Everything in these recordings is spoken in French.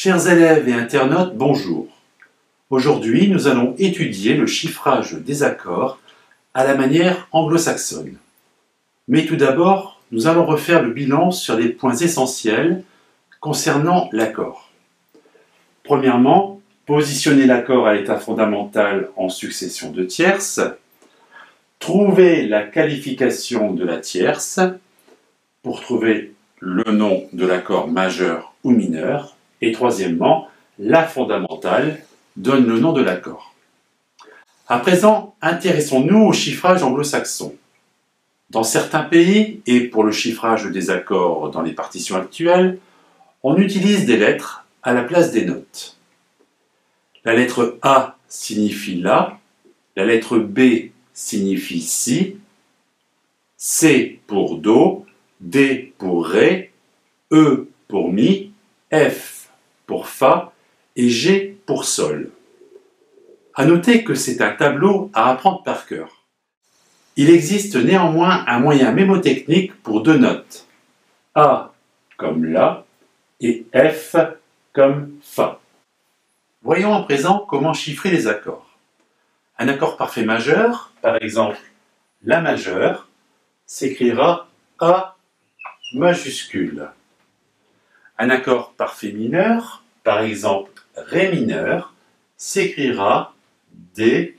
Chers élèves et internautes, bonjour. Aujourd'hui, nous allons étudier le chiffrage des accords à la manière anglo-saxonne. Mais tout d'abord, nous allons refaire le bilan sur les points essentiels concernant l'accord. Premièrement, positionner l'accord à l'état fondamental en succession de tierces. Trouver la qualification de la tierce pour trouver le nom de l'accord majeur ou mineur. Et troisièmement, la fondamentale donne le nom de l'accord. À présent, intéressons-nous au chiffrage anglo-saxon. Dans certains pays, et pour le chiffrage des accords dans les partitions actuelles, on utilise des lettres à la place des notes. La lettre A signifie la lettre B signifie si, C pour do, D pour ré, E pour mi, F pour fa et G pour sol. À noter que c'est un tableau à apprendre par cœur. Il existe néanmoins un moyen mémotechnique pour deux notes, A comme la et F comme fa. Voyons à présent comment chiffrer les accords. Un accord parfait majeur, par exemple la majeure, s'écrira A majuscule. Un accord parfait mineur, par exemple Ré mineur, s'écrira D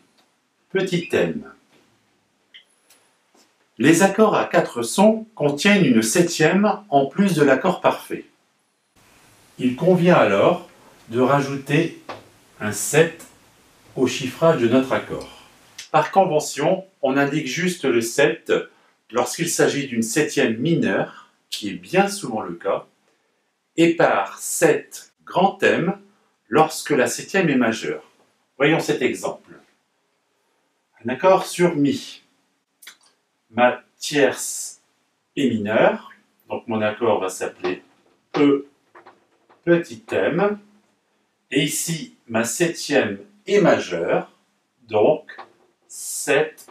petit m. Les accords à 4 sons contiennent une septième en plus de l'accord parfait. Il convient alors de rajouter un 7 au chiffrage de notre accord. Par convention, on indique juste le 7 lorsqu'il s'agit d'une septième mineure, qui est bien souvent le cas, et par 7 grand M lorsque la septième est majeure. Voyons cet exemple. Un accord sur Mi. Ma tierce est mineure, donc mon accord va s'appeler E petit m. Et ici, ma septième est majeure, donc 7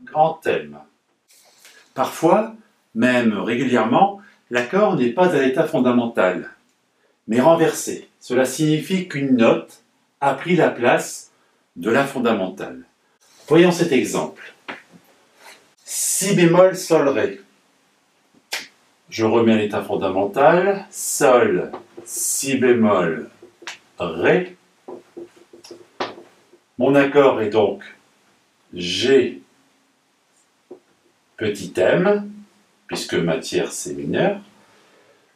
grand M. Parfois, même régulièrement, l'accord n'est pas à l'état fondamental, mais renversé. Cela signifie qu'une note a pris la place de la fondamentale. Voyons cet exemple. Si bémol, sol, ré. Je remets à l'état fondamental. Sol, si bémol, ré. Mon accord est donc G petit m, puisque ma tierce est mineure.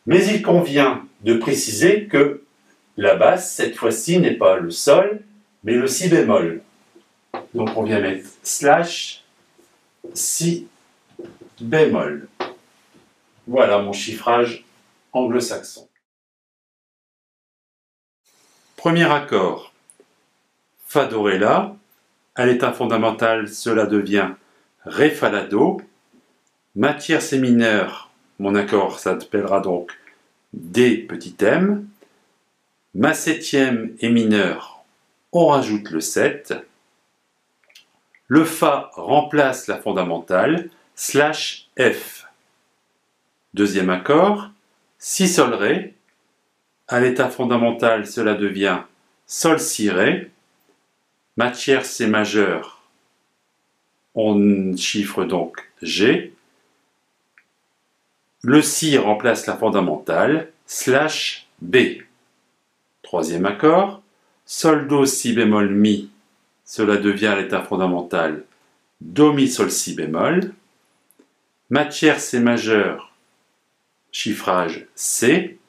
Mais il convient de préciser que la basse, cette fois-ci, n'est pas le sol, mais le si bémol. Donc on vient mettre slash si bémol. Voilà mon chiffrage anglo-saxon. Premier accord, Fa, Do, Ré, La. À l'état fondamental, cela devient Ré, Fa, La, Do. Ma tierce est mineure, mon accord s'appellera donc D petit m. Ma septième est mineure, on rajoute le 7. Le Fa remplace la fondamentale, slash F. Deuxième accord, Si, Sol, Ré. À l'état fondamental, cela devient Sol, Si, Ré. Ma tierce est majeure, on chiffre donc G. Le Si remplace la fondamentale, slash B. Troisième accord, Sol, Do, Si bémol, Mi. Cela devient l'état fondamental Do, Mi, Sol, Si bémol. Ma tierce est majeure, chiffrage C.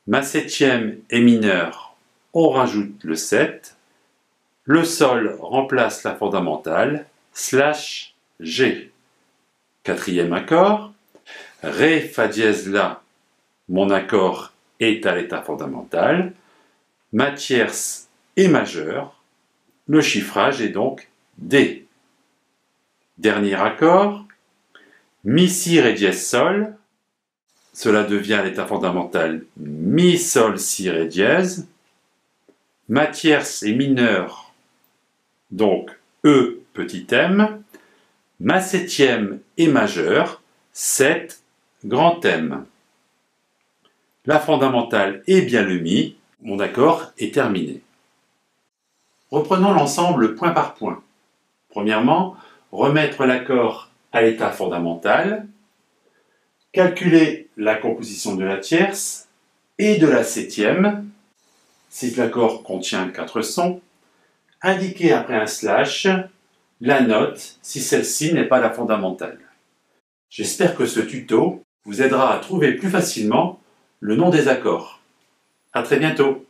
Ma septième est mineure, on rajoute le 7. Le Sol remplace la fondamentale, slash G. Quatrième accord, Ré, Fa dièse, La. Mon accord est à l'état fondamental. Ma tierce est majeure. Le chiffrage est donc D. Dernier accord, Mi, Si, Ré dièse, Sol. Cela devient à l'état fondamental Mi, Sol, Si, Ré dièse. Ma tierce est mineure, donc E petit m. Ma septième est majeure, 7 grand M. La fondamentale est bien le Mi. Mon accord est terminé. Reprenons l'ensemble point par point. Premièrement, remettre l'accord à l'état fondamental, calculer la composition de la tierce et de la septième, si l'accord contient 4 sons, indiquer après un slash la note si celle-ci n'est pas la fondamentale. J'espère que ce tuto vous aidera à trouver plus facilement le nom des accords. À très bientôt.